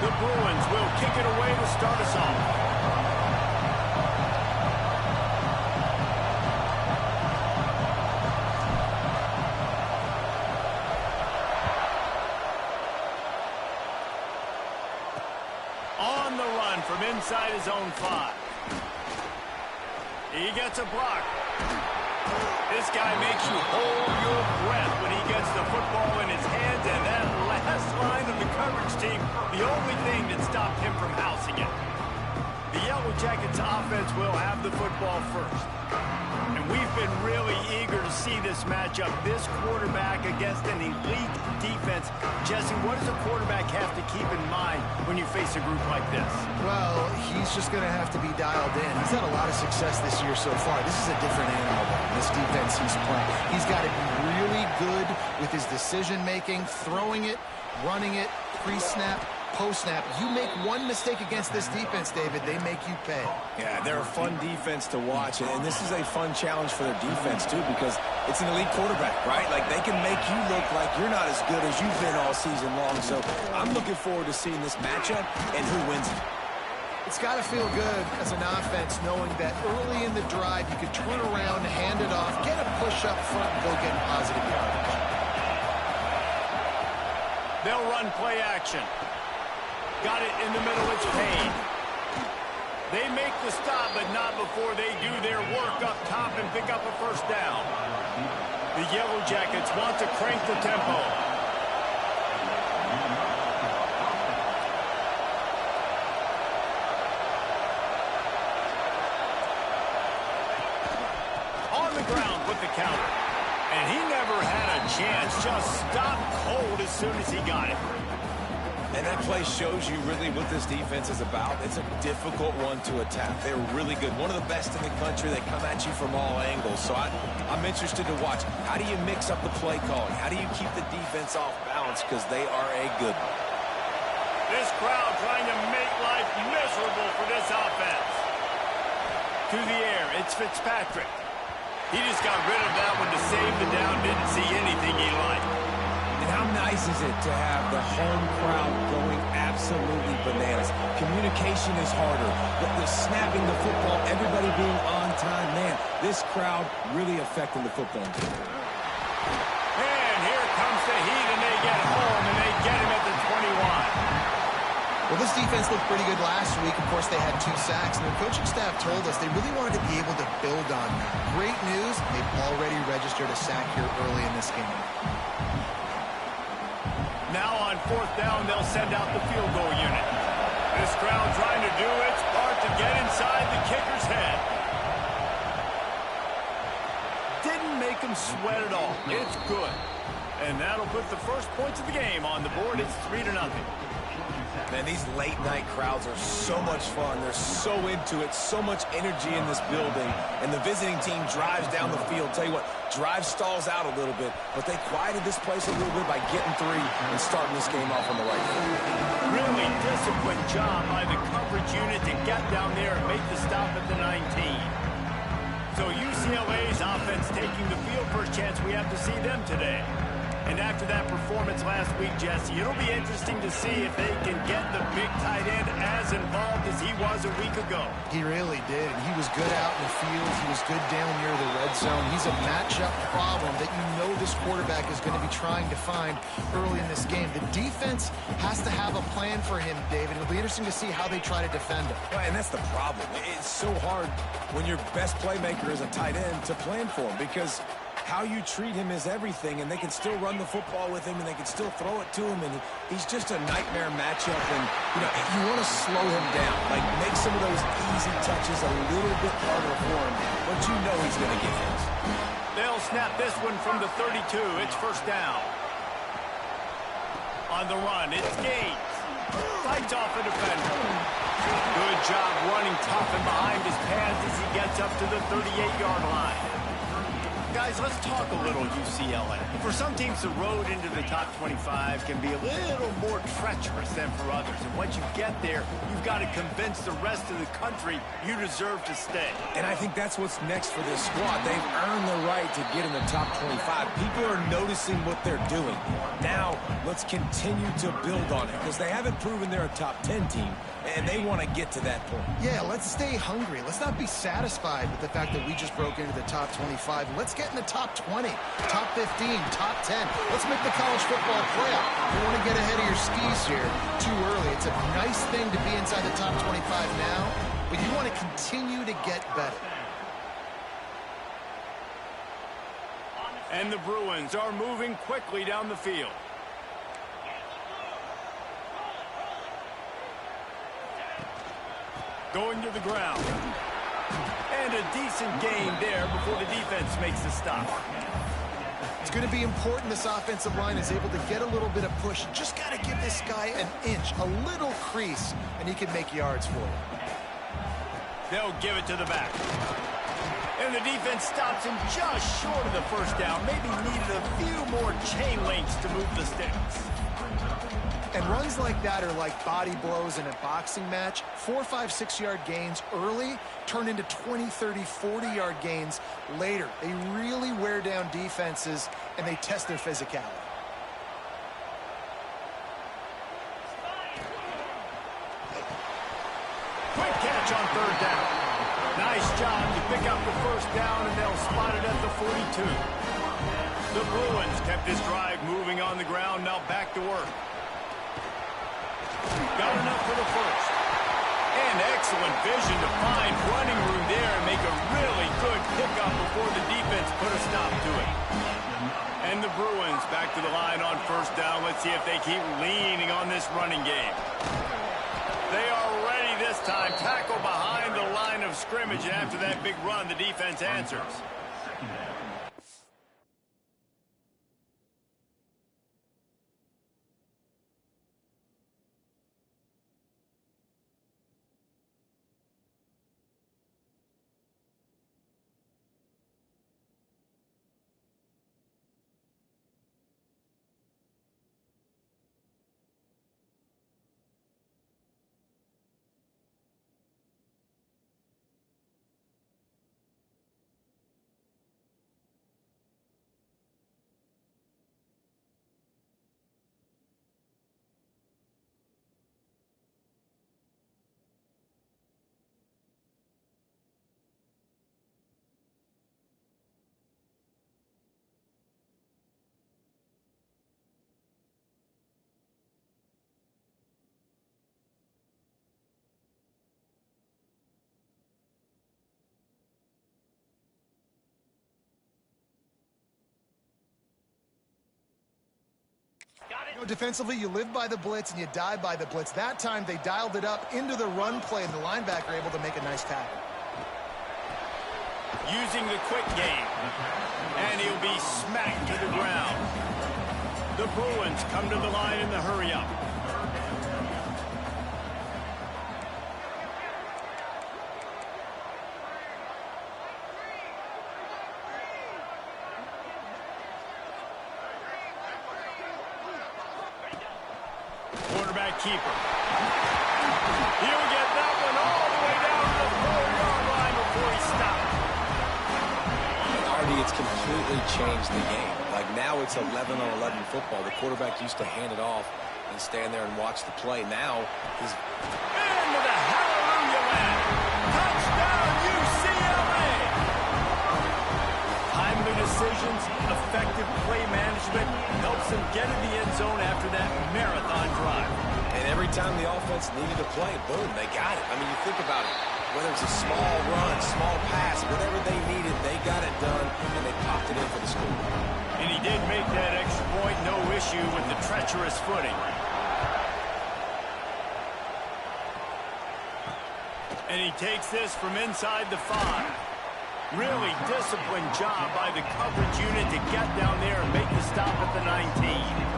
The Bruins will kick it away to start us off. On the run from inside his own 5. He gets a block. This guy makes you hold your breath when he gets the football in his hands, and that last line of the coverage team, the only thing that stopped him from housing it. The Yellow Jackets offense will have the football first. And we've been really eager to see this matchup, this quarterback against an elite defense. Jesse, what does a quarterback have to keep in mind when you face a group like this? Well, he's just going to have to be dialed in. He's had a lot of success this year so far. This is a different animal than this defense he's playing. He's got to be really good with his decision-making, throwing it, running it, pre-snap, post-snap. You make one mistake against this defense, David, they make you pay. Yeah, they're a fun defense to watch, and this is a fun challenge for their defense, too, because it's an elite quarterback, right? Like, they can make you look like you're not as good as you've been all season long, so I'm looking forward to seeing this matchup and who wins it. It's got to feel good as an offense knowing that early in the drive you could turn around, hand it off, get a push up front, and go get positive yardage. They'll run play action. Got it in the middle, it's Payne. They make the stop, but not before they do their work up top and pick up a first down. The Yellow Jackets want to crank the tempo. On the ground with the counter. And he never had a chance, just stopped cold as soon as he got it. And that play shows you really what this defense is about. It's a difficult one to attack. They're really good. One of the best in the country. They come at you from all angles. So I'm interested to watch. How do you mix up the play calling? How do you keep the defense off balance? Because they are a good one. This crowd trying to make life miserable for this offense. To the air, it's Fitzpatrick. He just got rid of that one to save the down. Didn't see anything he liked. And how nice is it to have the home crowd going absolutely bananas? Communication is harder. The snapping the football, everybody being on time. Man, this crowd really affecting the football game. And here comes the heat, and they get home, and they get him at the 21. Well, this defense looked pretty good last week. Of course, they had 2 sacks, and their coaching staff told us they really wanted to be able to build on that. Great news, they've already registered a sack here early in this game. Now on 4th down, they'll send out the field goal unit. This crowd trying to do its part to get inside the kicker's head. Didn't make him sweat at all. It's good. And that'll put the first points of the game on the board. It's 3-0. Man, these late-night crowds are so much fun. They're so into it, so much energy in this building. And the visiting team drives down the field. Tell you what, drive stalls out a little bit, but they quieted this place a little bit by getting 3 and starting this game off on the right foot. Really disciplined job by the coverage unit to get down there and make the stop at the 19. So UCLA's offense taking the field. First chance we have to see them today. And after that performance last week, Jesse, it'll be interesting to see if they can get the big tight end as involved as he was a week ago. He really did. He was good out in the field. He was good down near the red zone. He's a matchup problem that you know this quarterback is going to be trying to find early in this game. The defense has to have a plan for him, David. It'll be interesting to see how they try to defend him. Well, and that's the problem. It's so hard when your best playmaker is a tight end to plan for him, because how you treat him is everything, and they can still run the football with him, and they can still throw it to him, and he's just a nightmare matchup. And you want to slow him down, like make some of those easy touches a little bit harder for him, but you know he's going to get his. They'll snap this one from the 32. It's first down. On the run, it's Gaines. Fights off a defender. Good job running tough and behind his pads as he gets up to the 38-yard line. Guys, let's talk a little UCLA. For some teams, the road into the top 25 can be a little more treacherous than for others. And once you get there, you've got to convince the rest of the country you deserve to stay. And I think that's what's next for this squad. They've earned the right to get in the top 25. People are noticing what they're doing. Now, let's continue to build on it because they haven't proven they're a top 10 team, and they want to get to that point. Yeah, let's stay hungry. Let's not be satisfied with the fact that we just broke into the top 25. Let's get in the top 20, top 15, top 10. Let's make the college football playoff. You don't want to get ahead of your skis here too early. It's a nice thing to be inside the top 25 now, but you want to continue to get better. And the Bruins are moving quickly down the field. Going to the ground. And a decent gain there before the defense makes the stop. It's going to be important this offensive line is able to get a little bit of push. Just got to give this guy an inch, a little crease, and he can make yards for you. They'll give it to the back. And the defense stops him just short of the first down. Maybe needed a few more chain links to move the sticks. And runs like that are like body blows in a boxing match. 4, 5, 6-yard gains early turn into 20, 30, 40-yard gains later. They really wear down defenses, and they test their physicality. Quick catch on third down. Nice job to pick up the first down, and they'll spot it at the 42. The Bruins kept this drive moving on the ground. Now back to work. Got enough for the first. And excellent vision to find running room there and make a really good pickup before the defense put a stop to it. And the Bruins back to the line on first down. Let's see if they keep leaning on this running game. They are ready this time. Tackle behind the line of scrimmage, and after that big run, the defense answers. You know, defensively, you live by the blitz and you die by the blitz. That time, they dialed it up into the run play, and the linebacker able to make a nice tackle. Using the quick game. And he'll be smacked to the ground. The Bruins come to the line in the hurry-up. Quarterback keeper. He'll get that one all the way down to the 4-yard line before he stopped. Artie, it's completely changed the game. Like now it's 11-on-11 football. The quarterback used to hand it off and stand there and watch the play. Now he's into the hallelujah land. Touchdown UCLA. Timely decisions, effective play management helps them get in the end zone after that marathon drive. And every time the offense needed to play, boom, they got it. I mean, you think about it. Whether it's a small run, small pass, whatever they needed, they got it done, and they popped it in for the score. And he did make that extra point, no issue with the treacherous footing. And he takes this from inside the 5. Really disciplined job by the coverage unit to get down there and make the stop at the 19.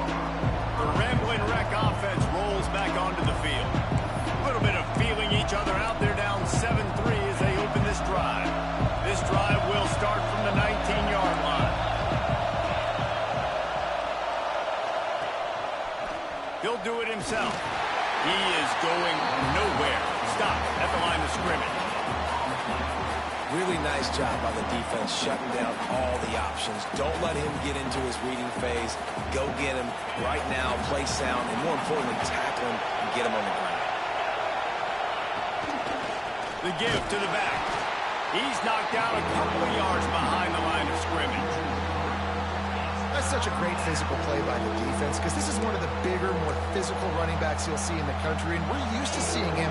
The Ramblin' Wreck offense rolls back onto the field. A little bit of feeling each other out there, down 7-3 as they open this drive. This drive will start from the 19-yard line. He'll do it himself. He is going nowhere. Stop at the line of scrimmage. Really nice job by the defense shutting down all the options. Don't let him get into his reading phase. Go get him right now, play sound, and more importantly, tackle him and get him on the ground. The give to the back. He's knocked down a couple of yards behind the line of scrimmage. That's such a great physical play by the defense because this is one of the bigger, more physical running backs you'll see in the country, and we're used to seeing him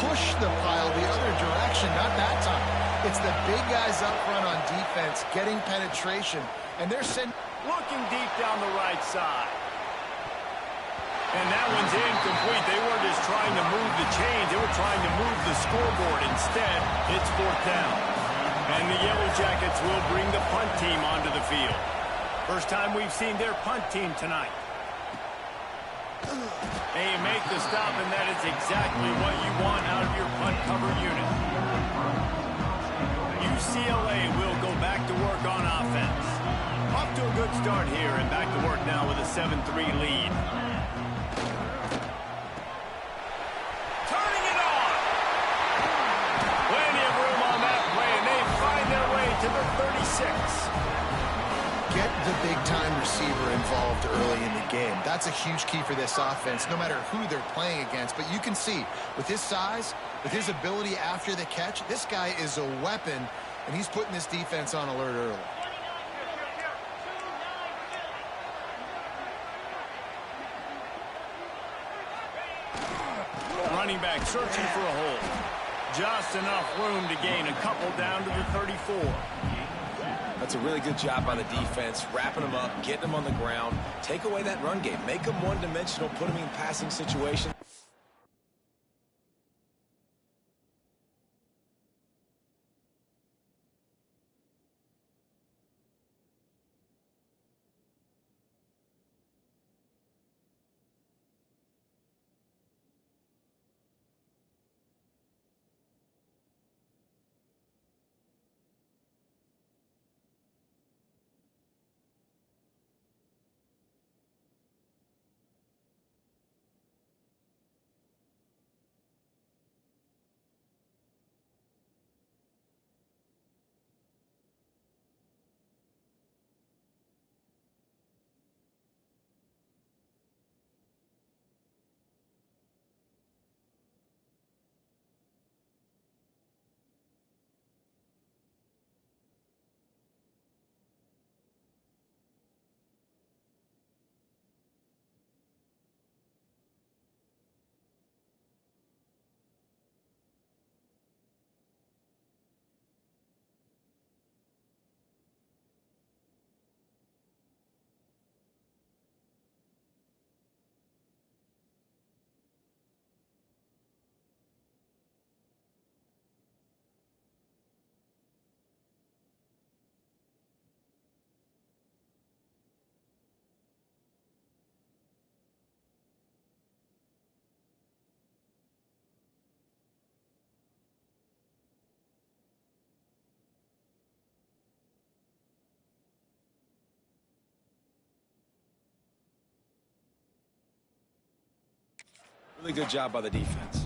push the pile the other direction, not that time. It's the big guys up front on defense getting penetration, and they're looking deep down the right side. And that one's incomplete. They weren't just trying to move the chains. They were trying to move the scoreboard. Instead, it's 4th down. And the Yellow Jackets will bring the punt team onto the field. First time we've seen their punt team tonight. They make the stop, and that is exactly what you want out of your punt cover unit. UCLA will go back to work on offense. Off to a good start here, and back to work now with a 7-3 lead. Turning it on! Plenty of room on that play, and they find their way to the 36. Get the big-time receiver involved early in the game. That's a huge key for this offense, no matter who they're playing against. But you can see, with his size, with his ability after the catch, this guy is a weapon, and he's putting this defense on alert early. Running back searching for a hole. Just enough room to gain a couple down to the 34. That's a really good job by the defense, wrapping them up, getting them on the ground. Take away that run game. Make them one-dimensional, put them in passing situations. Really good job by the defense.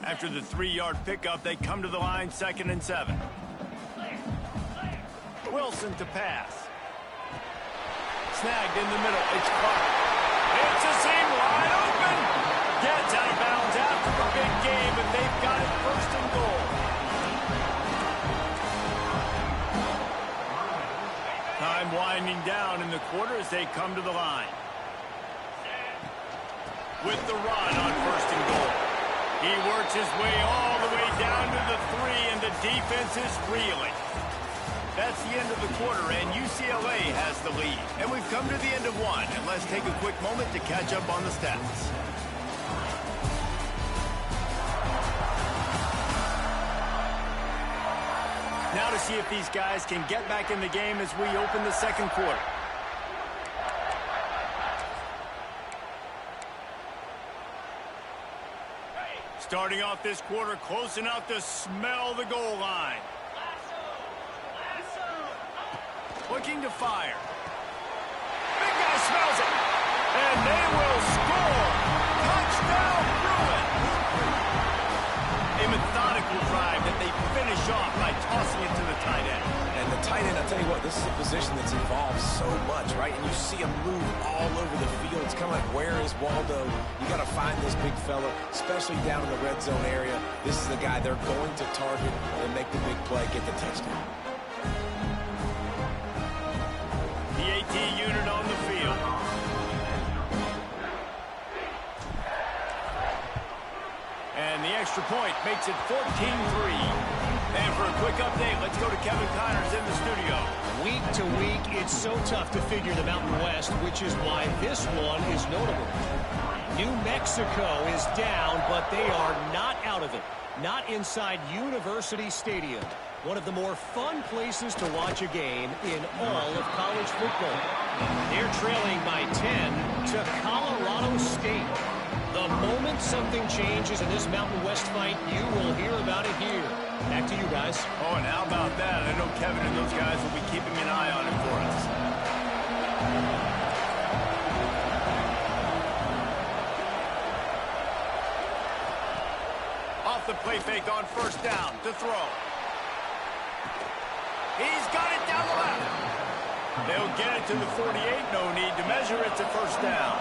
After the 3-yard pickup, they come to the line 2nd and 7. Wilson to pass. Snagged in the middle. It's caught. It's a seam wide open. Gets out of bounds after the big game, and they've got it 1st and goal. Time winding down in the quarter as they come to the line. With the run on 1st and goal. He works his way all the way down to the 3, and the defense is reeling. That's the end of the quarter, and UCLA has the lead. And we've come to the end of one, and let's take a quick moment to catch up on the stats. Now to see if these guys can get back in the game as we open the 2nd quarter. Starting off this quarter close enough to smell the goal line. Looking to fire. Big guy smells it. And they will score. Touchdown, Bruins. A methodical drive that they finish off by tossing it to the tight end. And the tight end, I'll tell you what, this is a position that's evolved so much, right? And you see him move all over the field. It's kind of like, where is Waldo? You got to find this big fella, especially down in the red zone area. This is the guy they're going to target and make the big play, get the touchdown. The AT unit on the field. And the extra point makes it 14-3. And for a quick update, let's go to Kevin Connors in the studio. Week to week, it's so tough to figure the Mountain West, which is why this one is notable. New Mexico is down, but they are not out of it. Not inside University Stadium, one of the more fun places to watch a game in all of college football. They're trailing by 10 to Colorado State. The moment something changes in this Mountain West fight, you will hear about it here. Back to you guys. Oh, and how about that? I know Kevin and those guys will be keeping an eye on it for us. Off the play fake on first down to throw. He's got it down the left. They'll get it to the 48. No need to measure it to first down.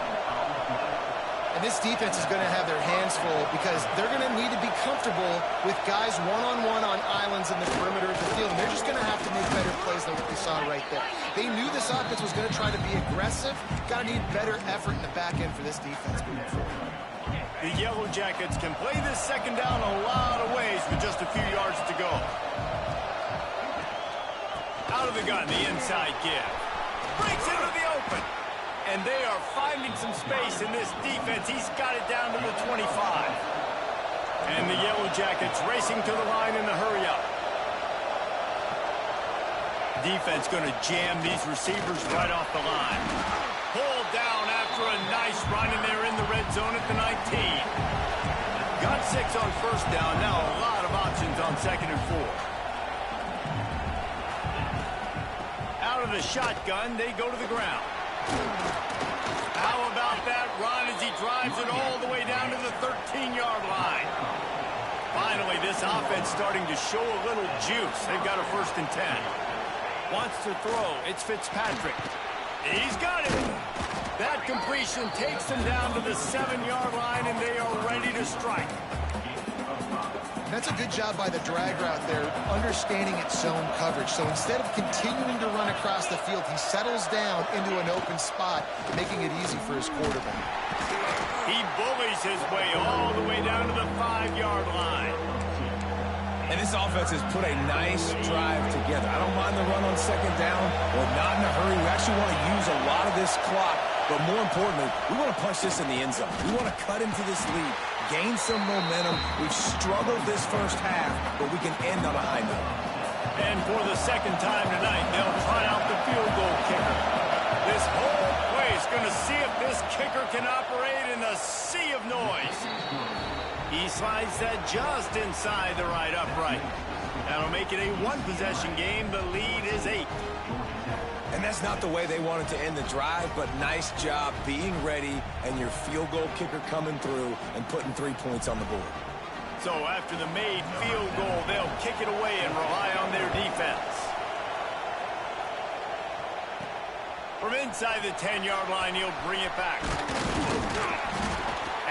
And this defense is going to have their hands full because they're going to need to be comfortable with guys one-on-one on islands in the perimeter of the field. And they're just going to have to make better plays than what we saw right there. They knew this offense was going to try to be aggressive. Got to need better effort in the back end for this defense moving forward. The Yellow Jackets can play this second down a lot of ways with just a few yards to go. Out of the gun, the inside give. Breaks into the open. And they are finding some space in this defense. He's got it down to the 25. And the Yellow Jackets racing to the line in the hurry-up. Defense going to jam these receivers right off the line. Pulled down after a nice run, and they're in the red zone at the 19. Got 6 on first down. Now a lot of options on second and 4. Out of the shotgun, they go to the ground. How about that run as he drives it all the way down to the 13-yard line? Finally, this offense starting to show a little juice. They've got a 1st and 10. Wants to throw. It's Fitzpatrick. He's got it. That completion takes them down to the 7-yard line, and they are ready to strike. That's a good job by the drag route there, understanding its zone coverage. So instead of continuing to run across the field, he settles down into an open spot, making it easy for his quarterback. He bullies his way all the way down to the 5-yard line. And this offense has put a nice drive together. I don't mind the run on second down. We're not in a hurry. We actually want to use a lot of this clock. But more importantly, we want to punch this in the end zone. We want to cut into this lead, gain some momentum. We've struggled this first half, but we can end on a high note. And for the second time tonight, they'll try out the field goal kicker. This whole place going to see if this kicker can operate in the sea of noise. He slides that just inside the right upright. That'll make it a one-possession game. The lead is 8. And that's not the way they wanted to end the drive, but nice job being ready and your field goal kicker coming through and putting 3 points on the board. So after the made field goal, they'll kick it away and rely on their defense. From inside the 10-yard line, he'll bring it back.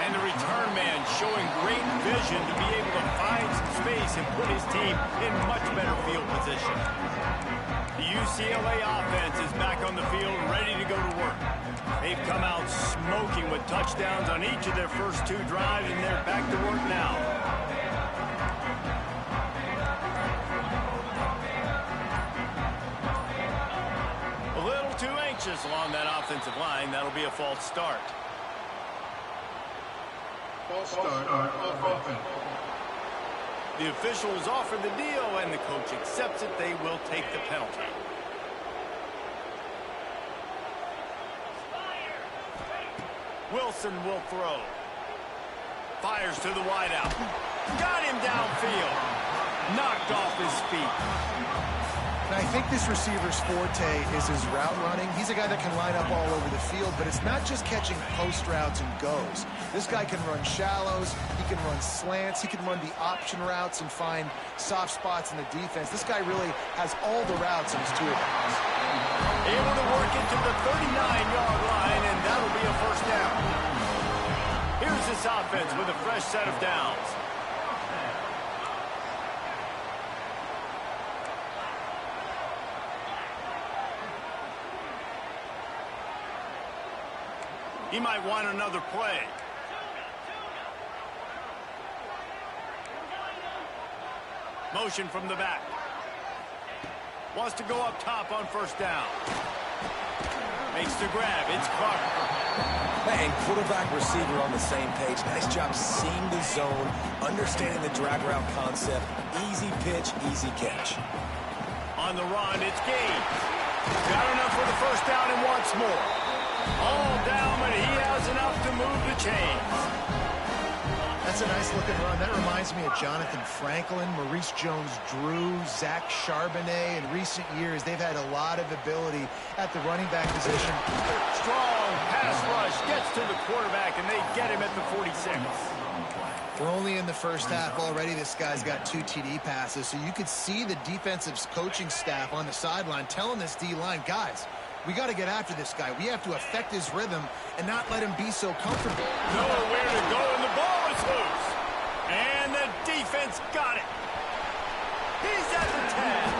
And the return man showing great vision to be able to find some space and put his team in much better field position. The UCLA offense is back on the field, ready to go to work. They've come out smoking with touchdowns on each of their first 2 drives, and they're back to work now. A little too anxious along that offensive line. That'll be a false start. False start on offense. The officials offer the deal, and the coach accepts it. They will take the penalty. Wilson will throw. Fires to the wideout. Got him downfield. Knocked off his feet. And I think this receiver's forte is his route running. He's a guy that can line up all over the field, but it's not just catching post routes and goes. This guy can run shallows, he can run slants, he can run the option routes and find soft spots in the defense. This guy really has all the routes in his toolbox. Able to work it to the 39-yard line, and that'll be a first down. Here's this offense with a fresh set of downs. He might want another play. Motion from the back. Wants to go up top on first down. Makes the grab. It's Carter. And quarterback receiver on the same page. Nice job seeing the zone, understanding the drag route concept. Easy pitch, easy catch. On the run, it's Gaines. Got enough for the first down and wants more. All down, but he has enough to move the chains. That's a nice looking run. That reminds me of Jonathan Franklin, Maurice Jones-Drew, Zach Charbonnet. In recent years, they've had a lot of ability at the running back position. Strong pass rush gets to the quarterback, and they get him at the 46. We're only in the first half already. This guy's got 2 TD passes, so you could see the defensive coaching staff on the sideline telling this D-line, guys, we got to get after this guy. We have to affect his rhythm and not let him be so comfortable. Nowhere to go, and the ball is loose. And the defense got it. He's at the 10.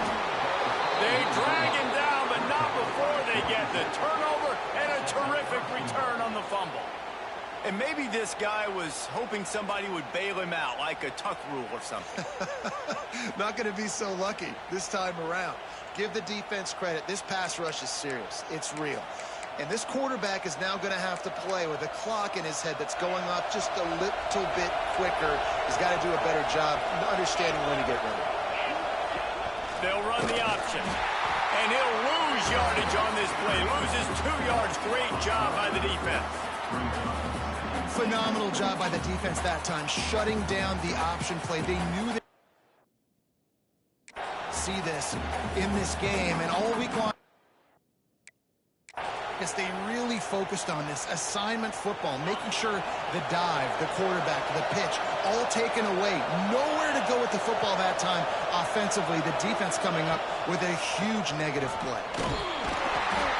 They drag him down, but not before they get the turnover and a terrific return on the fumble. And maybe this guy was hoping somebody would bail him out, like a tuck rule or something. Not going to be so lucky this time around. Give the defense credit. This pass rush is serious. It's real. And this quarterback is now going to have to play with a clock in his head that's going up just a little bit quicker. He's got to do a better job understanding when to get ready. They'll run the option. And he'll lose yardage on this play. Loses 2 yards. Great job by the defense. Phenomenal job by the defense that time, shutting down the option play. They knew they see this in this game, and all week long, because they really focused on this assignment football, making sure the dive, the quarterback, the pitch, all taken away. Nowhere to go with the football that time offensively. The defense coming up with a huge negative play.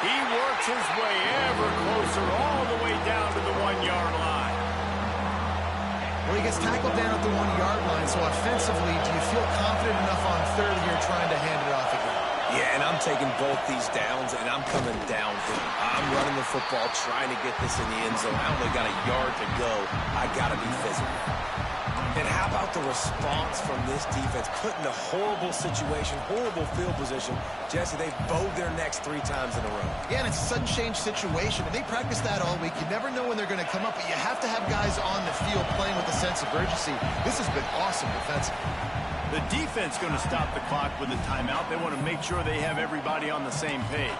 He works his way ever closer all the way down to the 1-yard line. Well, he gets tackled down at the 1-yard line, so offensively, do you feel confident enough on third here trying to hand it off again? Yeah, and I'm taking both these downs, and I'm coming downhill. I'm running the football, trying to get this in the end zone. I only got a yard to go. I got to be physical. And how about the response from this defense? Put in a horrible situation, horrible field position. Jesse, they've bowed their necks 3 times in a row. Yeah, and it's a sudden change situation, and they practice that all week. You never know when they're going to come up, but you have to have guys on the field playing with a sense of urgency. This has been awesome defensively. The defense going to stop the clock with a timeout. They want to make sure they have everybody on the same page.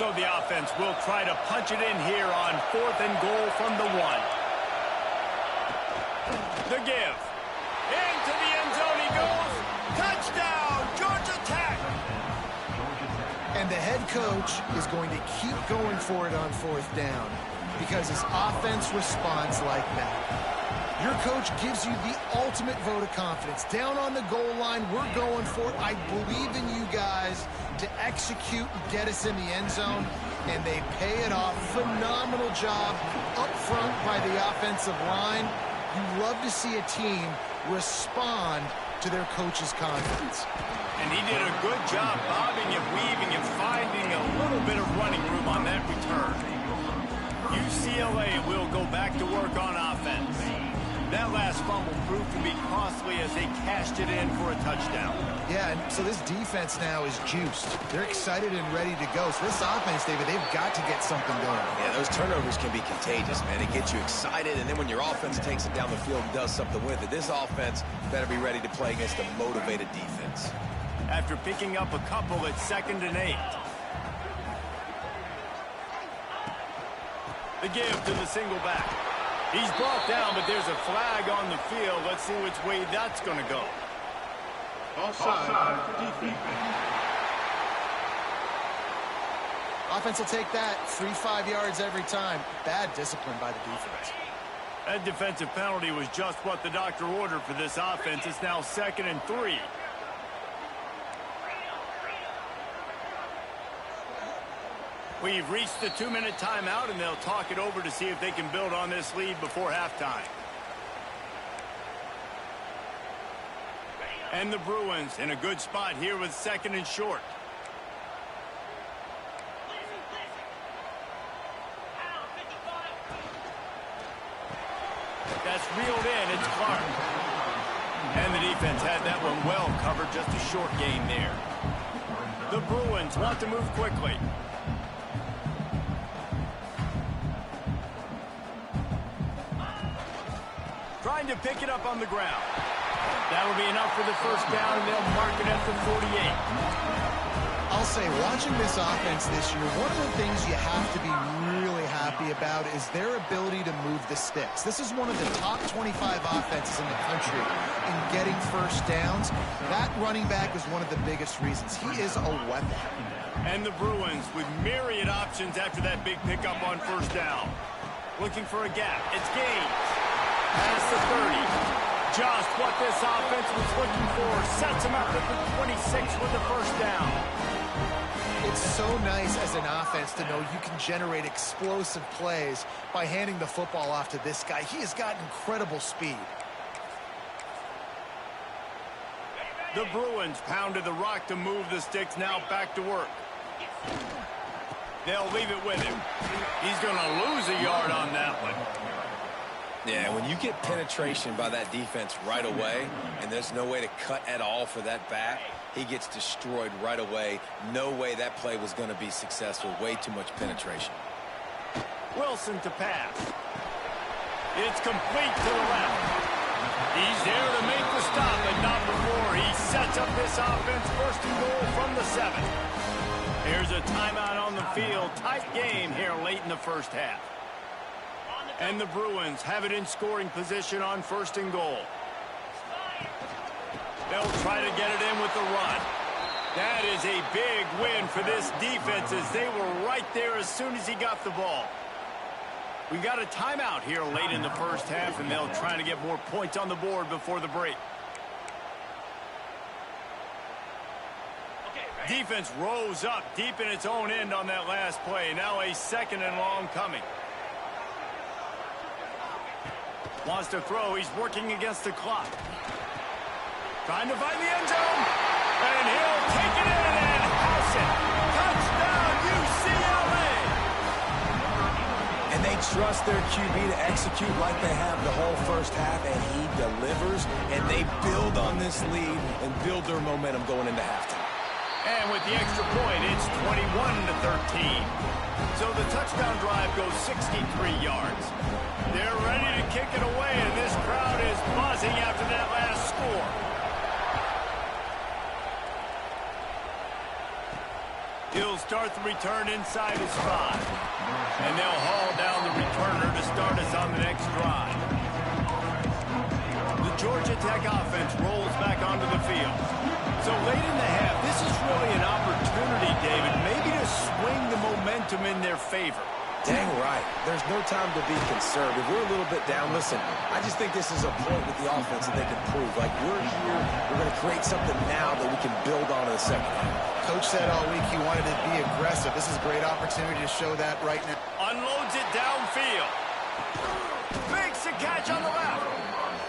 So the offense will try to punch it in here on 4th and goal from the 1. The give. Into the end zone he goes. Touchdown, Georgia Tech. And the head coach is going to keep going for it on 4th down because his offense responds like that. Your coach gives you the ultimate vote of confidence. Down on the goal line, we're going for it. I believe in you guys to execute and get us in the end zone, and they pay it off. Phenomenal job up front by the offensive line. You love to see a team respond to their coach's confidence. And he did a good job bobbing and weaving and finding a little bit of running room on that return. UCLA will go back to work on offense. That last fumble proved to be costly as they cashed it in for a touchdown. Yeah, and so this defense now is juiced. They're excited and ready to go. So this offense, David, they've got to get something going. Yeah, those turnovers can be contagious, man. It gets you excited, and then when your offense takes it down the field and does something with it, this offense better be ready to play against a motivated defense. After picking up a couple at 2nd and 8. The give to the single back. He's brought down, but there's a flag on the field. Let's see which way that's going to go. Offside, defense. Offense will take that 3-5 yards every time. Bad discipline by the defense. That defensive penalty was just what the doctor ordered for this offense. It's now 2nd and 3. We've reached the 2-minute timeout, and they'll talk it over to see if they can build on this lead before halftime. And the Bruins in a good spot here with 2nd and short. That's reeled in. It's Clark. And the defense had that one well covered. Just a short gain there. The Bruins want to move quickly. Trying to pick it up on the ground. That'll be enough for the first down, and they'll mark it at the 48. I'll say, watching this offense this year, one of the things you have to be really happy about is their ability to move the sticks. This is one of the top 25 offenses in the country in getting first downs. That running back is one of the biggest reasons. He is a weapon. And the Bruins with myriad options after that big pickup on first down. Looking for a gap. It's Gaines. Past the 30. Just what this offense was looking for. Sets him up at the 26 with the first down. It's so nice as an offense to know you can generate explosive plays by handing the football off to this guy. He has got incredible speed. The Bruins pounded the rock to move the sticks. Now back to work. They'll leave it with him. He's going to lose a yard on that one. Yeah, when you get penetration by that defense right away, and there's no way to cut at all for that back, he gets destroyed right away. No way that play was going to be successful. Way too much penetration. Wilson to pass. It's complete to the left. He's there to make the stop, but not before. He sets up this offense. 1st and goal from the 7. Here's a timeout on the field. Tight game here late in the first half. And the Bruins have it in scoring position on 1st and goal. They'll try to get it in with the run. That is a big win for this defense as they were right there as soon as he got the ball. We got a timeout here late in the first half, and they'll try to get more points on the board before the break. Defense rose up deep in its own end on that last play. Now a 2nd and long coming. Wants to throw. He's working against the clock. Trying to find the end zone. And he'll take it in and house it. Touchdown, UCLA. And they trust their QB to execute like they have the whole first half, and he delivers, and they build on this lead and build their momentum going into halftime. And with the extra point, it's 21-13. So the touchdown drive goes 63 yards. They're ready to kick it away, and this crowd is buzzing after that last score. He'll start the return inside his 5. And they'll haul down the returner to start us on the next drive. The Georgia Tech offense rolls back onto the field. So late in the half, this is really an opportunity, David, maybe to swing the momentum in their favor. Dang right. There's no time to be concerned. If we're a little bit down, listen, I just think this is a point with the offense that they can prove. Like, we're here, we're going to create something now that we can build on in the second half. Coach said all week he wanted to be aggressive. This is a great opportunity to show that right now. Unloads it downfield. Makes the catch on the left.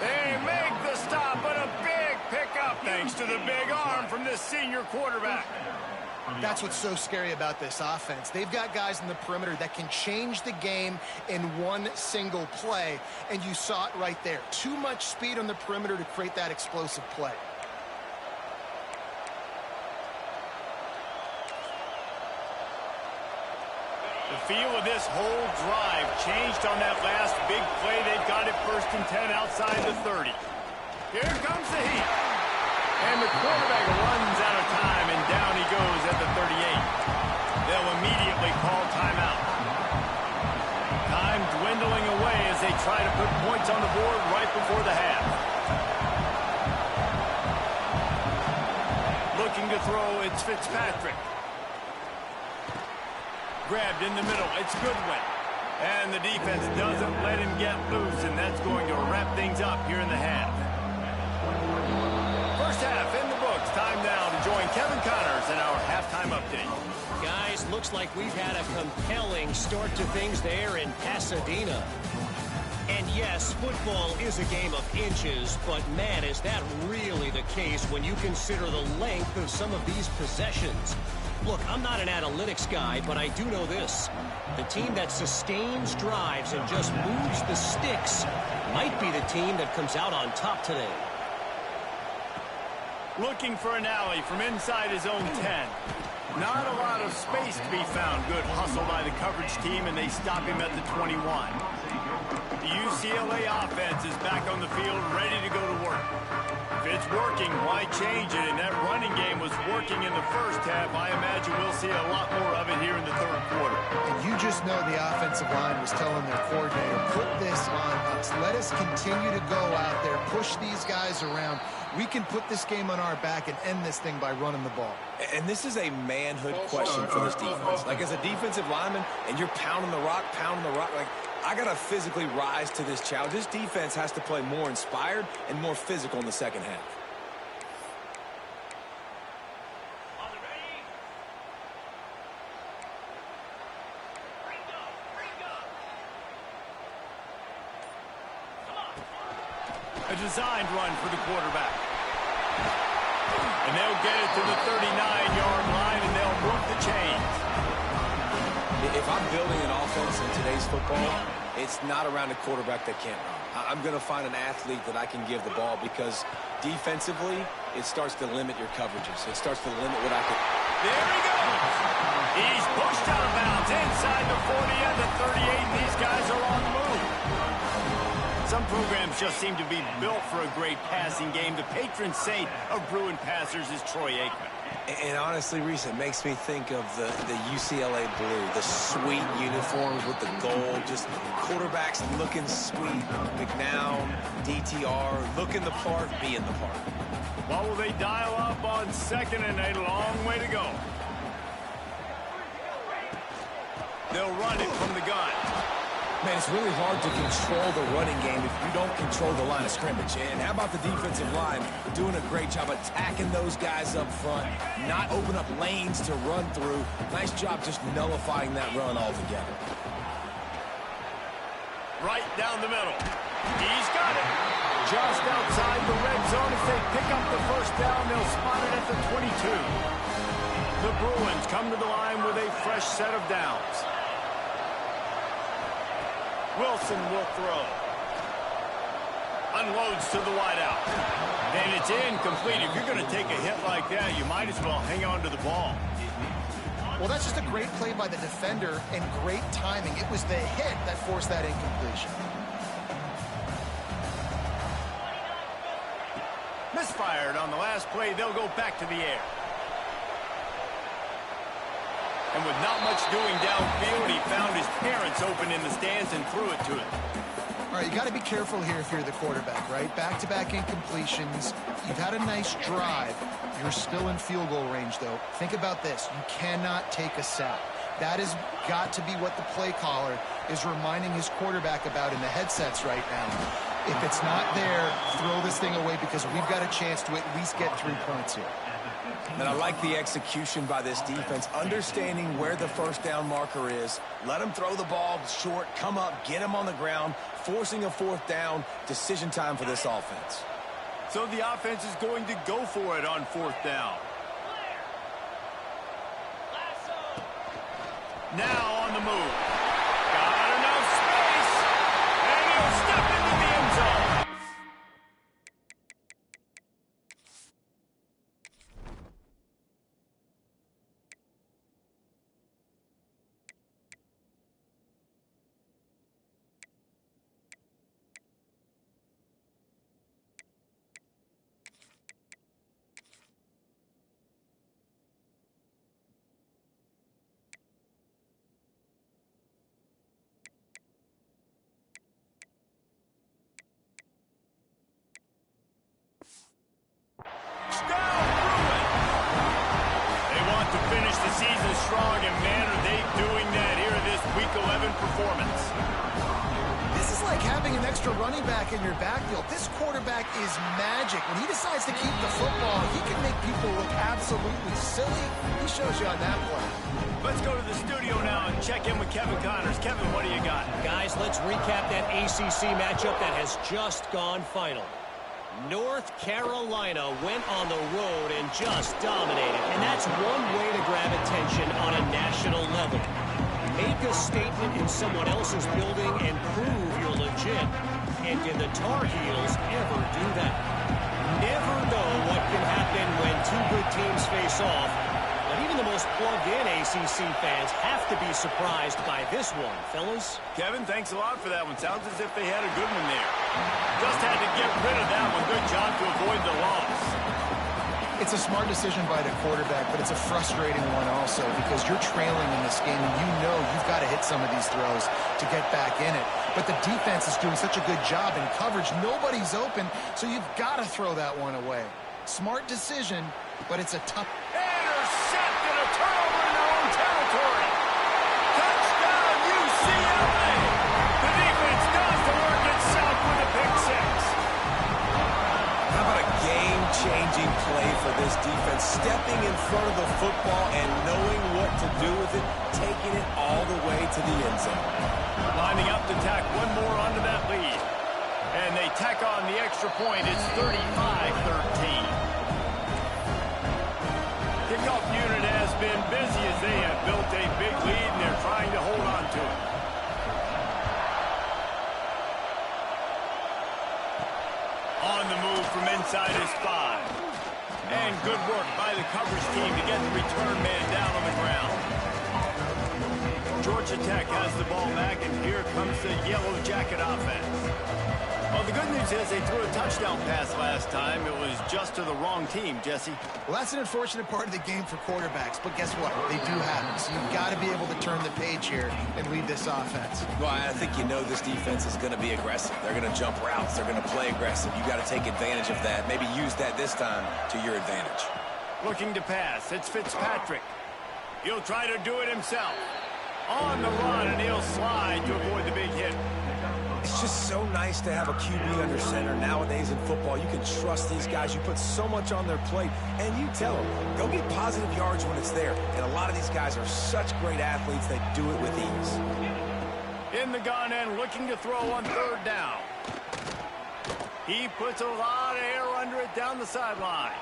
They make the stop, but a big pickup thanks to the big arm from this senior quarterback. That's what's so scary about this offense. They've got guys in the perimeter that can change the game in one single play, and you saw it right there. Too much speed on the perimeter to create that explosive play. The feel of this whole drive changed on that last big play. They've got it 1st and 10 outside the 30. Here comes the heat. And the quarterback runs out of time, and down he goes at the 38. They'll immediately call timeout. Time dwindling away as they try to put points on the board right before the half. Looking to throw, it's Fitzpatrick. Grabbed in the middle, it's Goodwin. And the defense doesn't let him get loose, and that's going to wrap things up here in the half. First half in the books. Time now to join Kevin Connors in our halftime update. Guys, looks like we've had a compelling start to things there in Pasadena. And yes, football is a game of inches, but man, is that really the case when you consider the length of some of these possessions. Look, I'm not an analytics guy, but I do know this. The team that sustains drives and just moves the sticks might be the team that comes out on top today. Looking for an alley from inside his own 10. Not a lot of space to be found. Good hustle by the coverage team, and they stop him at the 21. The UCLA offense is back on the field, ready to go to work. If it's working, why change it? And that running game was working in the first half. I imagine we'll see a lot more of it here in the 3rd quarter. And you just know the offensive line was telling their coordinator, put this on us. Let us continue to go out there, push these guys around. We can put this game on our back and end this thing by running the ball. And this is a manhood question for this defense. Like, as a defensive lineman, and you're pounding the rock, like, I got to physically rise to this challenge. This defense has to play more inspired and more physical in the second half. A designed run for the quarterback. And they'll get it to the 39-yard line, and they'll move the chains. If I'm building an offense in today's football, it's not around a quarterback that can't run. I'm going to find an athlete that I can give the ball, because defensively, it starts to limit your coverages. It starts to limit what I can. There he goes. He's pushed out of bounds inside the 40 and the 38, and these guys are on the move. Some programs just seem to be built for a great passing game. The patron saint of Bruin passers is Troy Aikman. And honestly, Reese, it makes me think of the UCLA blue, the sweet uniforms with the gold, just quarterbacks looking sweet. McNown, DTR, looking the part, being the part. What will they dial up on 2nd and a long way to go? They'll run it from the gun. Man, it's really hard to control the running game if you don't control the line of scrimmage. And how about the defensive line doing a great job attacking those guys up front, not open up lanes to run through. Nice job just nullifying that run altogether. Right down the middle. He's got it. Just outside the red zone. If they pick up the 1st down, they'll spot it at the 22. The Bruins come to the line with a fresh set of downs. Wilson will throw. Unloads to the wideout. And it's incomplete. If you're going to take a hit like that, you might as well hang on to the ball. Well, that's just a great play by the defender and great timing. It was the hit that forced that incompletion. Misfired on the last play. They'll go back to the air. And with not much doing downfield, he found his parents open in the stands and threw it to him. All right, you got to be careful here if you're the quarterback, right? Back-to-back incompletions. You've had a nice drive. You're still in field goal range, though. Think about this. You cannot take a sack. That has got to be what the play caller is reminding his quarterback about in the headsets right now. If it's not there, throw this thing away, because we've got a chance to at least get 3 points here. And I like the execution by this defense, understanding where the 1st down marker is. Let them throw the ball short, come up, get him on the ground, forcing a 4th down. Decision time for this offense. So the offense is going to go for it on 4th down. Now on the move. Got enough space. And he'll step into the end zone. Finish the season strong, and man, are they doing that here in this Week 11 performance. This is like having an extra running back in your backfield. This quarterback is magic. When he decides to keep the football, he can make people look absolutely silly. He shows you on that play. Let's go to the studio now and check in with Kevin Connors. Kevin, what do you got? Guys, let's recap that ACC matchup that has just gone final. North Carolina went on the road and just dominated. And that's one way to grab attention on a national level. Make a statement in someone else's building and prove you're legit. And did the Tar Heels ever do that? Never know what can happen when two good teams face off. But even the most plugged-in ACC fans have to be surprised by this one, fellas. Kevin, thanks a lot for that one. Sounds as if they had a good one there. Just had to get rid of that one. Good job to avoid the loss. It's a smart decision by the quarterback, but it's a frustrating one also because you're trailing in this game and you know you've got to hit some of these throws to get back in it. But the defense is doing such a good job in coverage. Nobody's open, so you've got to throw that one away. Smart decision, but it's a tough... Intercept and a turnover in their own territory. Touchdown, UCLA. The defense does the work itself with a pick six. How about a game-changing play for this defense? Stepping in front of the football and knowing what to do with it, taking it all the way to the end zone. Lining up to tack one more onto that lead. And they tack on the extra point. It's 35-13. Kickoff unit has been busy as they have built a big lead, and they're trying to hold on to it. On the move from inside his 5. And good work by the coverage team to get the return man down on the ground. Georgia Tech has the ball back, and here comes the Yellow Jacket offense. Well, the good news is they threw a touchdown pass last time. It was just to the wrong team, Jesse. Well, that's an unfortunate part of the game for quarterbacks, but guess what? They do have it, so you've got to be able to turn the page here and lead this offense. Well, I think you know this defense is going to be aggressive. They're going to jump routes. They're going to play aggressive. You got to take advantage of that. Maybe use that this time to your advantage. Looking to pass. It's Fitzpatrick. He'll try to do it himself. On the run, and he'll slide to avoid the big hit. It's just so nice to have a QB under center. Nowadays in football, you can trust these guys. You put so much on their plate, and you tell them, go get positive yards when it's there. And a lot of these guys are such great athletes, they do it with ease. In the gun and looking to throw on third down. He puts a lot of air under it down the sideline.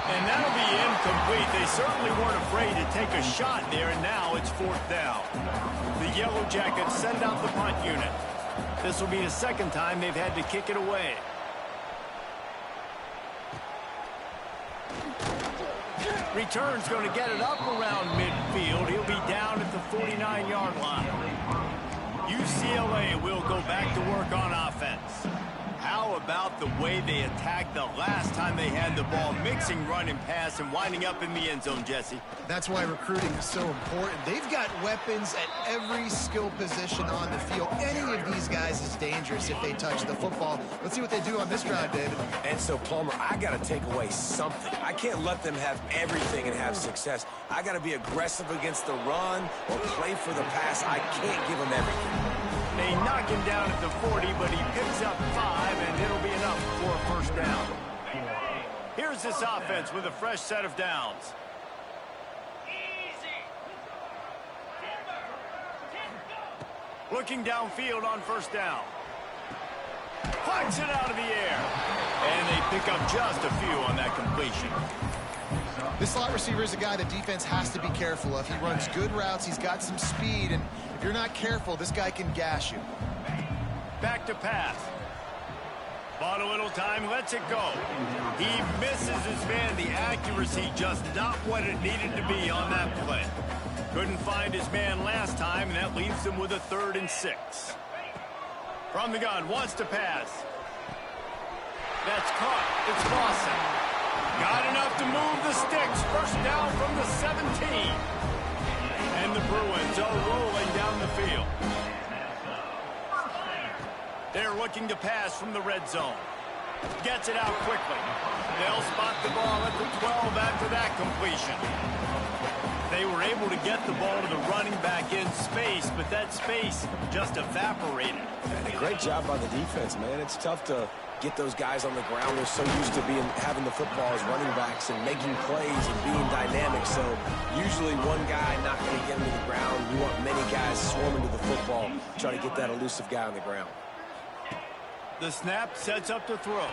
And that'll be incomplete. They certainly weren't afraid to take a shot there, and now it's fourth down. The Yellow Jackets send out the punt unit. This will be the second time they've had to kick it away. Return's going to get it up around midfield. He'll be down at the 49-yard line. UCLA will go back to work on offense. How about the way they attacked the last time they had the ball, mixing run and pass and winding up in the end zone, Jesse? That's why recruiting is so important. They've got weapons at every skill position on the field. Any of these guys is dangerous if they touch the football. Let's see what they do on this drive, David. And so, Palmer, I got to take away something. I can't let them have everything and have success. I got to be aggressive against the run or play for the pass. I can't give them everything. They knock him down at the 40, but he picks up 5, and it'll be enough for a first down. Here's this offense with a fresh set of downs. Looking downfield on first down. Flags it out of the air. And they pick up just a few on that completion. This slot receiver is a guy the defense has to be careful of. He runs good routes. He's got some speed, and if you're not careful, this guy can gash you. Back to pass. Bought a little time, lets it go. He misses his man. The accuracy just not what it needed to be on that play. Couldn't find his man last time, and that leaves him with a 3rd and 6. From the gun, wants to pass. That's caught. It's Lawson. Got enough to move the sticks. First down from the 17. And the Bruins are rolling down the field. They're looking to pass from the red zone. Gets it out quickly. They'll spot the ball at the 12 after that completion. They were able to get the ball to the running back in space, but that space just evaporated. And a great job by the defense, man. It's tough to get those guys on the ground. They're so used to having the football as running backs and making plays and being dynamic. So usually one guy not going to get him to the ground. You want many guys swarming to the football, try to get that elusive guy on the ground. The snap sets up to throw.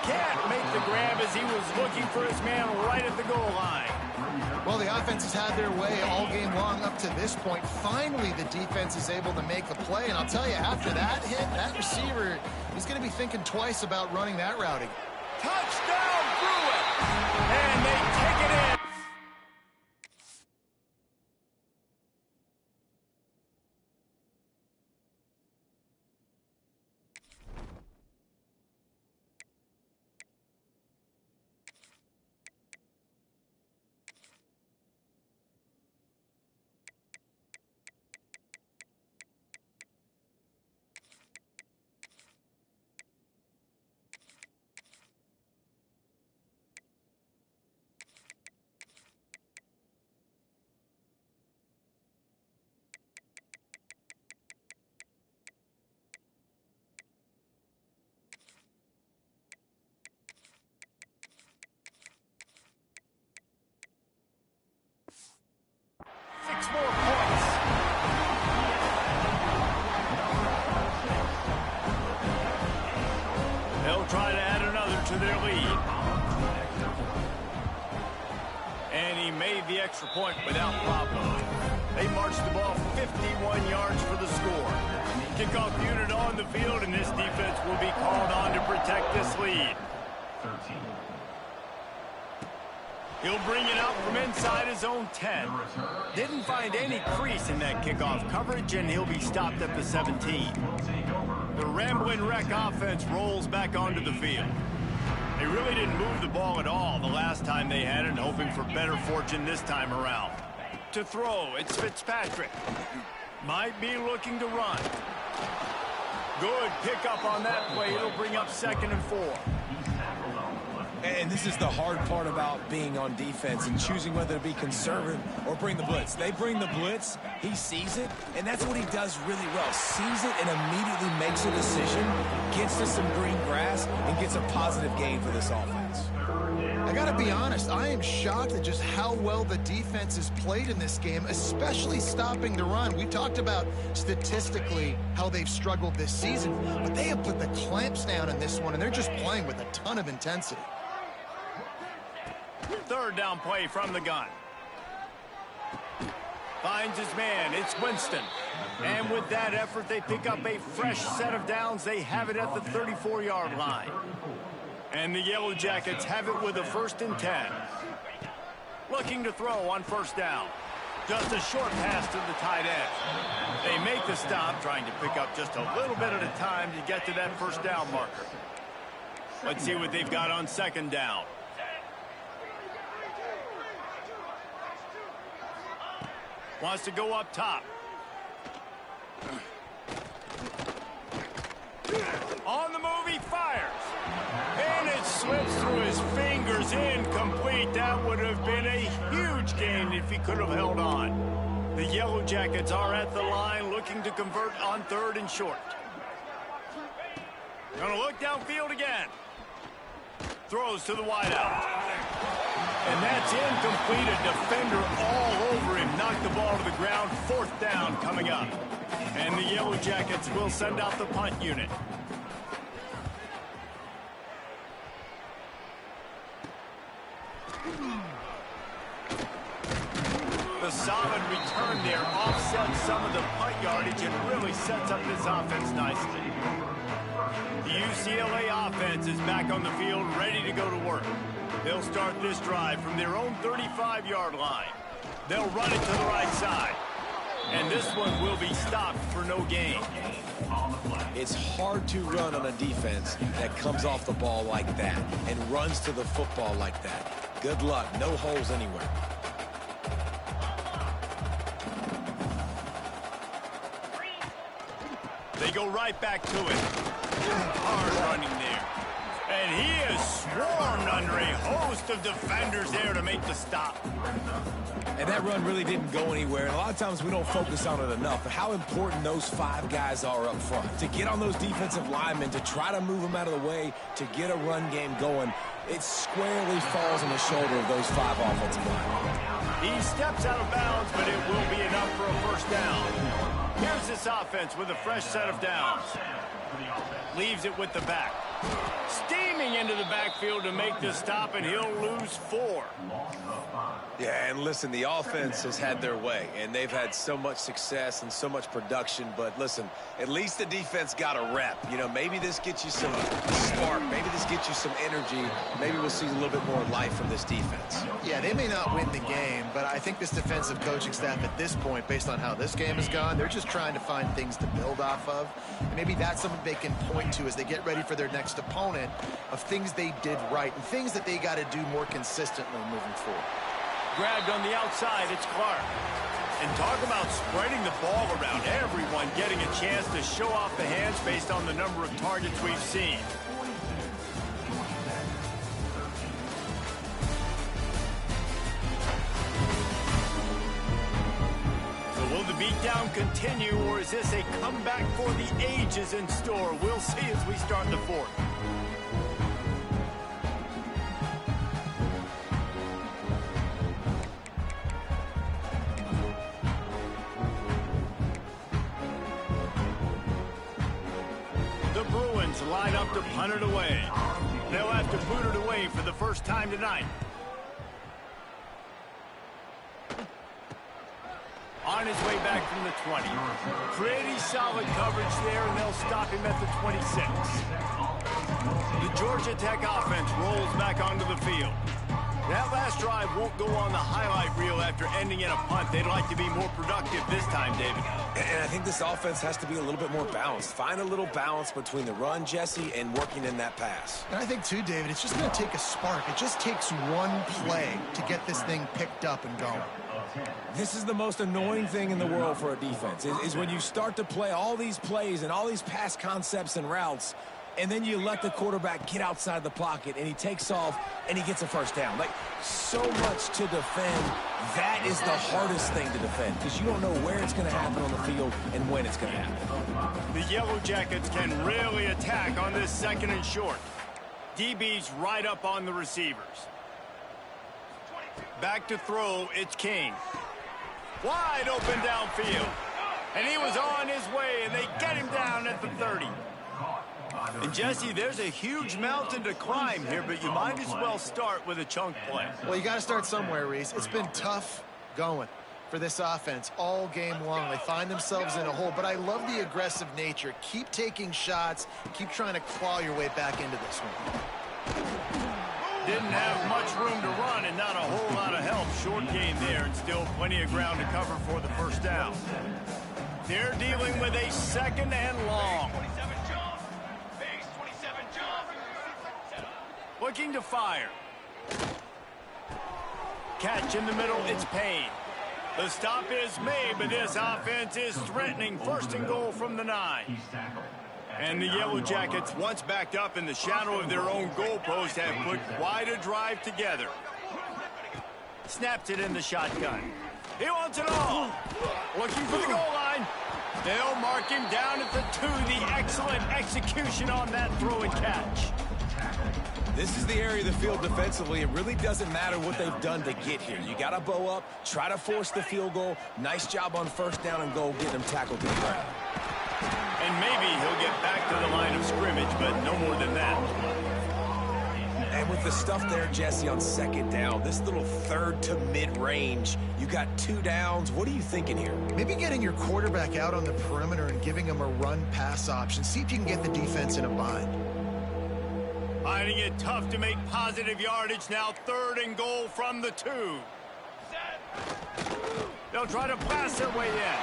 Can't make the grab as he was looking for his man right at the goal line. Well, the offense has had their way all game long up to this point. Finally, the defense is able to make a play. And I'll tell you, after that hit, that receiver, he's going to be thinking twice about running that route again. Touchdown, Bruins! And they take it in. Six more points. They'll try to add another to their lead. And he made the extra point without problem. They marched the ball 51 yards for the score. Kickoff unit on the field, and this defense will be called on to protect this lead. 13. He'll bring it out from inside his own 10. Didn't find any crease in that kickoff coverage, and he'll be stopped at the 17. The Rambling Wreck offense rolls back onto the field. They really didn't move the ball at all the last time they had it, hoping for better fortune this time around. To throw, it's Fitzpatrick. Might be looking to run. Good pickup on that play. It'll bring up 2nd and 4. And this is the hard part about being on defense and choosing whether to be conservative or bring the blitz. They bring the blitz, he sees it, and that's what he does really well. Sees it and immediately makes a decision, gets to some green grass, and gets a positive gain for this offense. I got to be honest, I am shocked at just how well the defense has played in this game, especially stopping the run. We've talked about statistically how they've struggled this season, but they have put the clamps down in this one, and they're just playing with a ton of intensity. 3rd down play from the gun. Finds his man. It's Winston. And with that effort, they pick up a fresh set of downs. They have it at the 34-yard line. And the Yellow Jackets have it with a 1st and 10. Looking to throw on 1st down. Just a short pass to the tight end. They make the stop, trying to pick up just a little bit at a time to get to that 1st down marker. Let's see what they've got on 2nd down. Wants to go up top. On the move, he fires. And it slips through his fingers, incomplete. That would have been a huge gain if he could have held on. The Yellow Jackets are at the line looking to convert on 3rd and short. Gonna look downfield again. Throws to the wideout. And that's incomplete. A defender all over him. Knocked the ball to the ground. 4th down coming up. And the Yellow Jackets will send out the punt unit. solid return there offsets some of the punt yardage and really sets up this offense nicely. The UCLA offense is back on the field, ready to go to work. They'll start this drive from their own 35-yard line. They'll run it to the right side. And this one will be stopped for no gain. It's hard to run on a defense that comes off the ball like that and runs to the football like that. Good luck. No holes anywhere. They go right back to it. Hard running there. And he is swarmed under a host of defenders there to make the stop. And that run really didn't go anywhere. And a lot of times we don't focus on it enough. But how important those 5 guys are up front. To get on those defensive linemen, to try to move them out of the way, to get a run game going, it squarely falls on the shoulder of those 5 offensive linemen. He steps out of bounds, but it will be enough for a first down. Here's this offense with a fresh set of downs. Leaves it with the back. Steaming into the backfield to make the stop, and he'll lose 4. Yeah, and listen, the offense has had their way, and they've had so much success and so much production. But listen, at least the defense got a rep. You know, maybe this gets you some spark. Maybe this gets you some energy. Maybe we'll see a little bit more life from this defense. Yeah, they may not win the game, but I think this defensive coaching staff at this point, based on how this game has gone, they're just trying to find things to build off of. And maybe that's something they can point to as they get ready for their next opponent, of things they did right and things that they got to do more consistently moving forward. Grabbed on the outside, it's Clark. And talk about spreading the ball around, everyone getting a chance to show off the hands based on the number of targets we've seen. So will the beatdown continue, or is this a comeback for the ages in store? We'll see as we start the 4th. Line up to punt it away. They'll have to boot it away for the first time tonight. On his way back from the 20. Pretty solid coverage there, and they'll stop him at the 26. The Georgia Tech offense rolls back onto the field. That last drive won't go on the highlight reel after ending in a punt. They'd like to be more productive this time, David. And I think this offense has to be a little bit more balanced. Find a little balance between the run, Jesse, and working in that pass. And I think, too, David, it's just going to take a spark. It just takes one play to get this thing picked up and going. This is the most annoying thing in the world for a defense, is when you start to play all these plays and all these pass concepts and routes, and then you let the quarterback get outside the pocket, and he takes off, and he gets a first down. Like, so much to defend. That is the hardest thing to defend, because you don't know where it's going to happen on the field and when it's going to happen. The Yellow Jackets can really attack on this 2nd and short. DB's right up on the receivers. Back to throw, it's King. Wide open downfield. And he was on his way, and they get him down at the 30. And, Jesse, there's a huge mountain to climb here, but you might as well start with a chunk play. Well, you got to start somewhere, Reese. It's been tough going for this offense all game long. They find themselves in a hole, but I love the aggressive nature. Keep taking shots. Keep trying to claw your way back into this one. Didn't have much room to run and not a whole lot of help. Short gain there and still plenty of ground to cover for the first down. They're dealing with a 2nd and long. Looking to fire. Catch in the middle, it's Payne. The stop is made, but this offense is threatening 1st and goal from the 9. And the Yellow Jackets, once backed up in the shadow of their own goalpost, have put quite a drive together. Snaps it in the shotgun. He wants it all. Looking for the goal line. They'll mark him down at the 2. The excellent execution on that throw and catch. This is the area of the field defensively. It really doesn't matter what they've done to get here. You got to bow up, try to force the field goal. Nice job on 1st down and goal, getting them tackled to the ground. And maybe he'll get back to the line of scrimmage, but no more than that. And with the stuff there, Jesse, on second down, this little third to mid-range, you got 2 downs. What are you thinking here? Maybe getting your quarterback out on the perimeter and giving him a run-pass option. See if you can get the defense in a bind. Finding it tough to make positive yardage now. 3rd and goal from the 2. They'll try to blast their way in.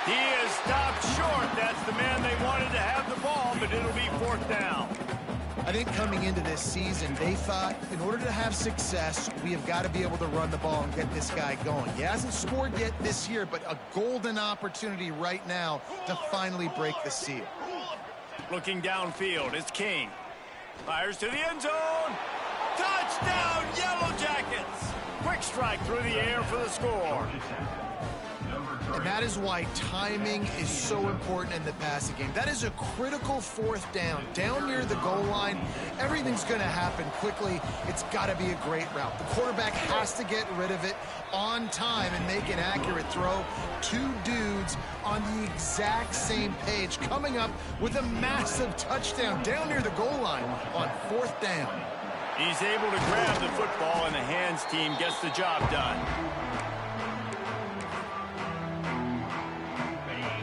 He is stopped short. That's the man they wanted to have the ball, but it'll be 4th down. I think coming into this season, they thought in order to have success, we have got to be able to run the ball and get this guy going. He hasn't scored yet this year, but a golden opportunity right now to finally break the seal. Looking downfield, it's King. Fires to the end zone. Touchdown, Yellow Jackets. Quick strike through the air for the score. And that is why timing is so important in the passing game. That is a critical 4th down. Down near the goal line, everything's going to happen quickly. It's got to be a great route. The quarterback has to get rid of it on time and make an accurate throw. 2 dudes on the exact same page, coming up with a massive touchdown down near the goal line on 4th down. He's able to grab the football, and the hands team gets the job done.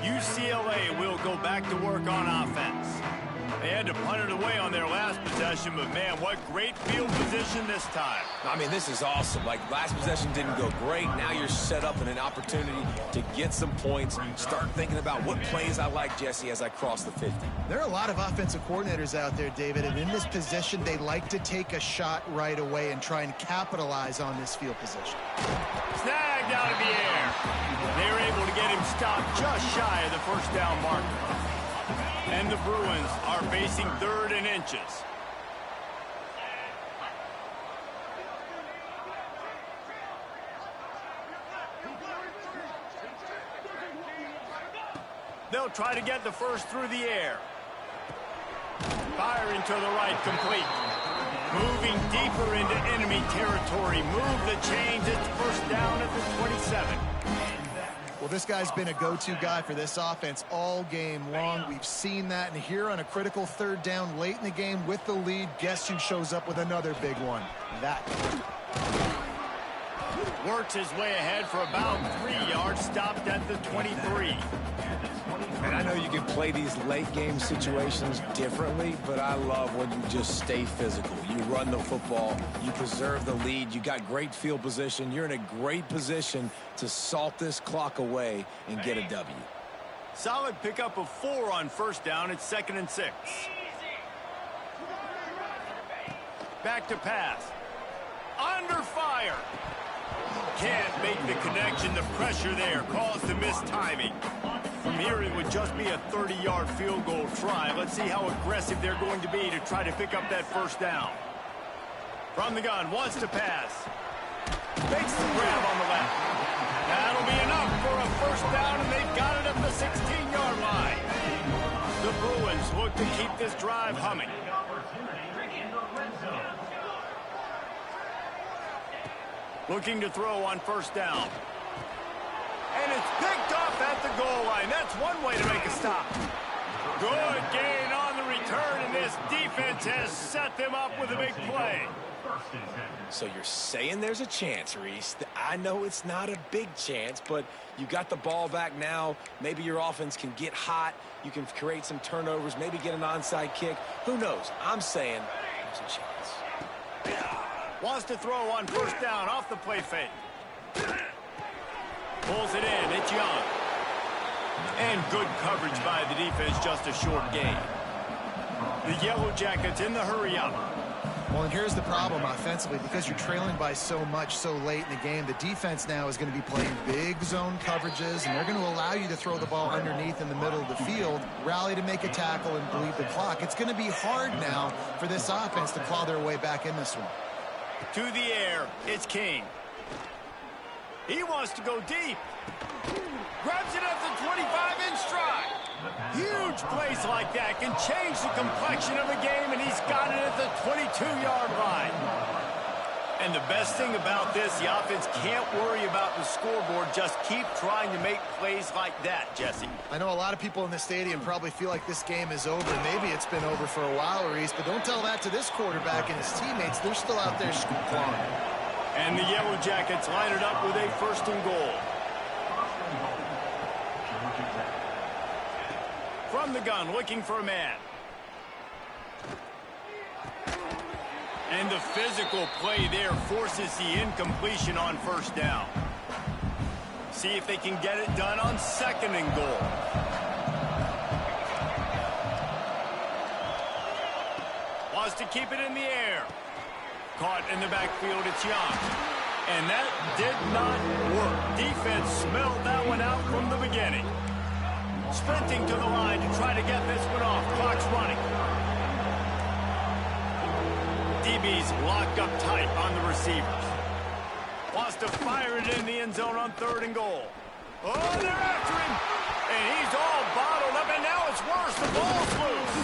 UCLA will go back to work on offense. They had to punt it away on their last possession, but man, what great field position this time. I mean, this is awesome. Like, last possession didn't go great. Now you're set up in an opportunity to get some points. Start thinking about what plays I like, Jesse, as I cross the 50. There are a lot of offensive coordinators out there, David, and in this position, they like to take a shot right away and try and capitalize on this field position. Snagged out of the air. They were able to get him stopped just shy of the 1st down marker. And the Bruins are facing 3rd and inches. They'll try to get the first through the air. Firing to the right, complete. Moving deeper into enemy territory. Move the chains. It's 1st down at the 27. Well, this guy's been a go-to guy for this offense all game long. We've seen that, and here on a critical 3rd down late in the game with the lead, guess who shows up with another big one? That. Works his way ahead for about 3 yards, stopped at the 23. And I know you can play these late game situations differently, but I love when you just stay physical. You run the football, you preserve the lead, you got great field position, you're in a great position to salt this clock away and get a W. Solid pickup of 4 on 1st down. It's 2nd and 6. Back to pass. Under fire. Can't make the connection. The pressure there caused the missed timing. From here, it would just be a 30-yard field goal try. Let's see how aggressive they're going to be to try to pick up that 1st down. From the gun, wants to pass. Makes the grab on the left. That'll be enough for a 1st down, and they've got it at the 16-yard line. The Bruins look to keep this drive humming. Looking to throw on 1st down. And it's picked off at the goal line. That's one way to make a stop. Good gain on the return, and this defense has set them up with a big play. So you're saying there's a chance, Reese. I know it's not a big chance, but you got the ball back now. Maybe your offense can get hot. You can create some turnovers, maybe get an onside kick. Who knows? I'm saying there's a chance. Wants to throw on 1st down off the play fake. Pulls it in. It's Young. And good coverage by the defense, just a short gain. The Yellow Jackets in the hurry up. Well, and here's the problem offensively. Because you're trailing by so much so late in the game, the defense now is going to be playing big zone coverages, and they're going to allow you to throw the ball underneath in the middle of the field, rally to make a tackle, and bleed the clock. It's going to be hard now for this offense to claw their way back in this one. To the air, it's King. He wants to go deep. Grabs it at the 25 in stride. Huge plays like that can change the complexion of a game, and he's got it at the 22-yard line. And the best thing about this, the offense can't worry about the scoreboard. Just keep trying to make plays like that, Jesse. I know a lot of people in the stadium probably feel like this game is over. Maybe it's been over for a while, Reese, but don't tell that to this quarterback and his teammates. They're still out there clawing. And the Yellow Jackets line it up with a 1st and goal. From the gun, looking for a man. And the physical play there forces the incompletion on 1st down. See if they can get it done on 2nd and goal. Wants to keep it in the air. Caught in the backfield, it's Young. And that did not work. Defense smelled that one out from the beginning. Sprinting to the line to try to get this one off. Clock's running. DB's locked up tight on the receivers. Wants to fire it in the end zone on 3rd and goal. Oh, they're after him. And he's all bottled up, and now it's worse. The ball's loose.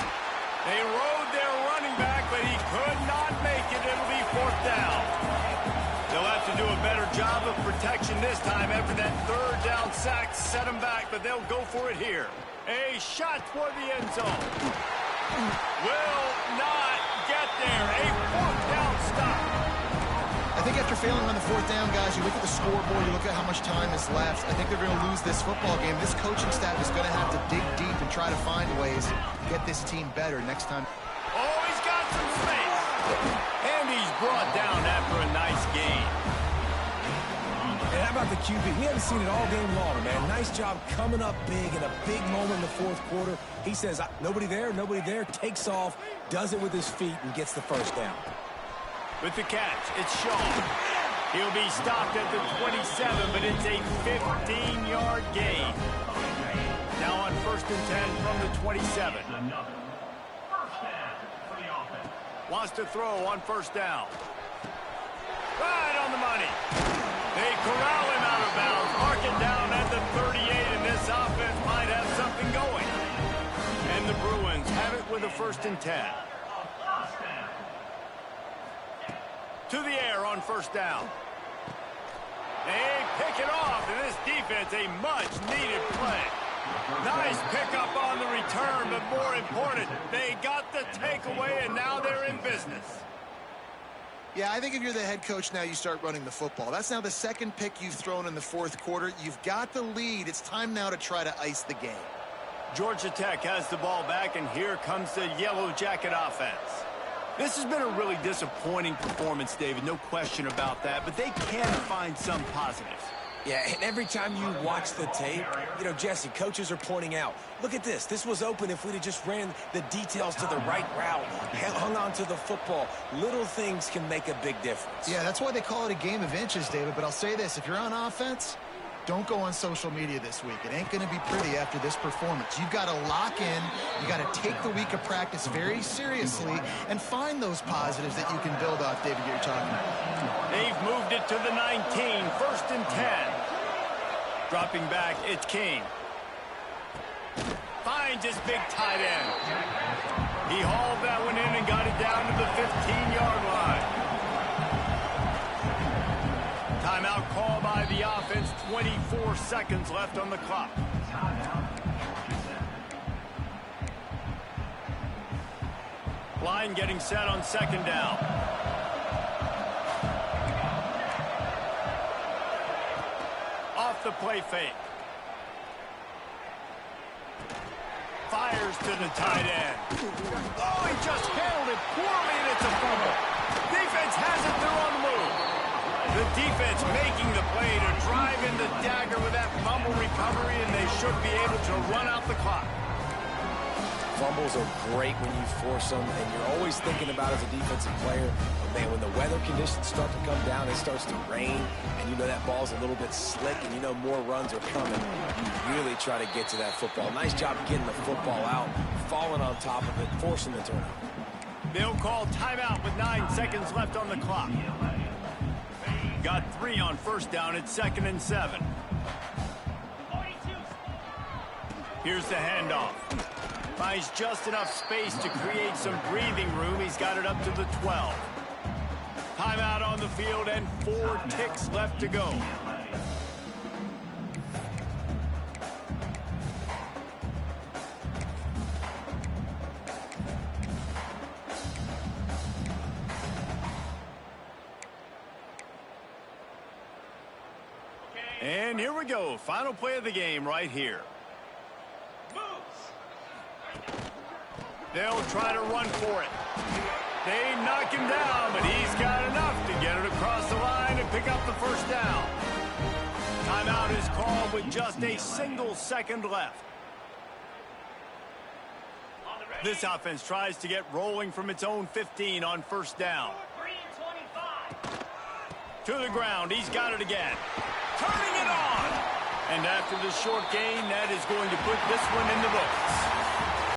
They rode their running back, but he could not make it. It'll be 4th down. They'll have to do a better job of protection this time after that 3rd down sack set them back, but they'll go for it here. A shot toward the end zone. Will not get there. A 4th down stop. I think after failing on the 4th down, guys, you look at the scoreboard, you look at how much time is left. I think they're going to lose this football game. This coaching staff is going to have to dig deep and try to find ways to get this team better next time. Oh, he's got some space. And he's brought down after a nice game. And how about the QB? We haven't seen it all game long, man. Nice job coming up big in a big moment in the 4th quarter. He says, nobody there, takes off, does it with his feet, and gets the 1st down. With the catch, it's Shaw. He'll be stopped at the 27, but it's a 15-yard gain. Now on 1st and 10 from the 27. Wants to throw on 1st down. Right on the money. They corral him out of bounds. Mark it down at the 38, and this offense might have something going. And the Bruins have it with a 1st and 10. To the air on 1st down. They pick it off, and this defense, a much-needed play. Nice pickup on the return, but more important, they got the takeaway, and now they're in business. Yeah, I think if you're the head coach now, you start running the football. That's now the 2nd pick you've thrown in the 4th quarter. You've got the lead. It's time now to try to ice the game. Georgia Tech has the ball back, and here comes the Yellow Jacket offense. This has been a really disappointing performance, David, no question about that, but they can find some positives. Yeah, and every time you watch the tape, you know, Jesse, coaches are pointing out, look at this. This was open if we'd have just ran the details to the right route, hung on to the football. Little things can make a big difference. Yeah, that's why they call it a game of inches, David, but I'll say this. If you're on offense, don't go on social media this week. It ain't going to be pretty after this performance. You've got to lock in. You got to take the week of practice very seriously and find those positives that you can build off, David, you're talking about. They've moved it to the 19, 1st and 10. Dropping back, it's King. Finds his big tight end. He hauled that one in and got it down to the 15-yard line. Timeout call by the offense, 24 seconds left on the clock. Line getting set on 2nd down. Off the play fake. Fires to the tight end. Oh, he just handled it poorly, and it's a fumble. Defense has it, they're on the move. The defense making the play to drive in the dagger with that fumble recovery, and they should be able to run out the clock. Fumbles are great when you force them, and you're always thinking about as a defensive player, but man, when the weather conditions start to come down, it starts to rain, and you know that ball's a little bit slick, and you know more runs are coming. You really try to get to that football. Nice job getting the football out, falling on top of it, forcing the turnover. They'll call timeout with 9 seconds left on the clock. Got 3 on 1st down at 2nd and 7. Here's the handoff. Finds just enough space to create some breathing room. He's got it up to the 12. Timeout on the the field and 4 ticks left to go. And here we go. Final play of the game right here. They'll try to run for it. They knock him down, but he's got enough to get it across the line and pick up the first down. Timeout is called with just a single second left. This offense tries to get rolling from its own 15 on first down. To the ground. He's got it again. Turning it on. And after the short gain, that is going to put this one in the books.